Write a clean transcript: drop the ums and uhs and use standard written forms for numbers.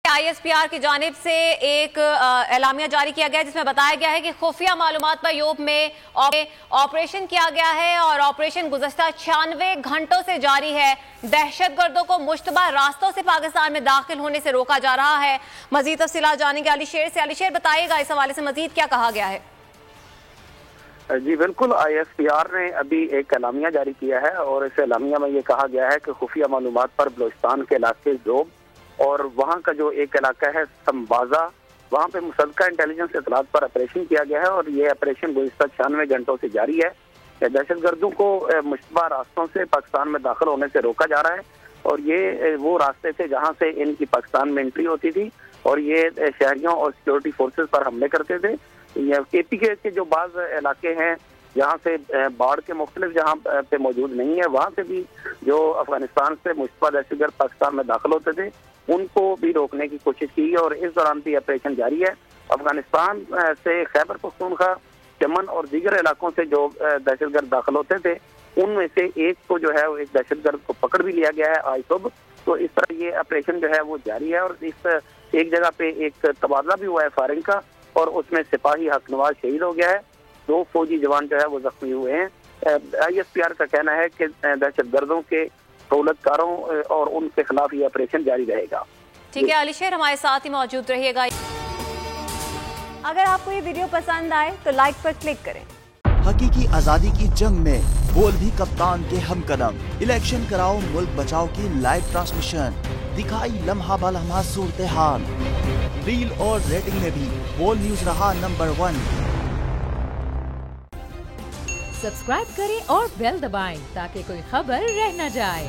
ISPR की जानिब से एक एलामिया जारी किया गया है जिसमें बताया गया है कि खुफिया मालूमात पर यूप में ऑपरेशन किया गया है और ऑपरेशन गुज़श्ता 96 घंटों से जारी है। दहशतगर्दों को मुश्तबा रास्तों से पाकिस्तान में दाखिल होने से रोका जा रहा है। मजीद तफसीलात जानेंगे अली शेर से। अली शेर, बताइएगा इस हवाले से मजीद क्या कहा गया है? जी बिल्कुल, ISPR ने अभी एक एलामिया जारी किया है और इस एलामिया में ये कहा गया है कि खुफिया मालूमात पर बलोचिस्तान के इलाके जोब और वहाँ का जो एक इलाका है संबाजा, वहाँ पे मुसद्दका इंटेलिजेंस इतलात पर ऑपरेशन किया गया है और ये ऑपरेशन गुज़श्ता 96 घंटों से जारी है। दहशतगर्दों को मुश्तबा रास्तों से पाकिस्तान में दाखिल होने से रोका जा रहा है और ये वो रास्ते थे जहाँ से इनकी पाकिस्तान में एंट्री होती थी और ये शहरियों और सिक्योरिटी फोर्सेस पर हमले करते थे। KPK के जो बाज़ इलाके हैं जहाँ से बाढ़ के मुख्तलिफ जहाँ पे मौजूद नहीं है, वहाँ से भी जो अफगानिस्तान से मुश्तबा दहशतगर्द पाकिस्तान में दाखिल होते थे उनको भी रोकने की कोशिश की और इस दौरान भी ऑपरेशन जारी है। अफगानिस्तान से खैबर पख्तूनख्वा, चमन और दीगर इलाकों से जो दहशतगर्द दाखिल होते थे उनमें से एक को जो है एक दहशतगर्द को पकड़ भी लिया गया है आज सुबह। तो इस तरह ये ऑपरेशन जो है वो जारी है और इस एक जगह पे एक तबादला भी हुआ है फायरिंग का और उसमें सिपाही हकनवाज शहीद हो गया है। 2 फौजी जवान जो है वो जख्मी हुए हैं। ISPR का कहना है कि दहशतगर्दों के सहूलतकारों और उनके खिलाफ ये ऑपरेशन जारी रहेगा। ठीक है अली शेर, हमारे साथ ही मौजूद रहिएगा। अगर आपको ये वीडियो पसंद आए तो लाइक पर क्लिक करें। हकीकी आजादी की जंग में बोल भी कप्तान के हमकदम। इलेक्शन कराओ मुल्क बचाओ की लाइव ट्रांसमिशन, दिखाई लम्हा बलम्हा सूरत हाल। रील और रेटिंग में भी बोल न्यूज रहा नंबर 1। सब्सक्राइब करें और बेल दबाएं ताकि कोई खबर रह न जाए।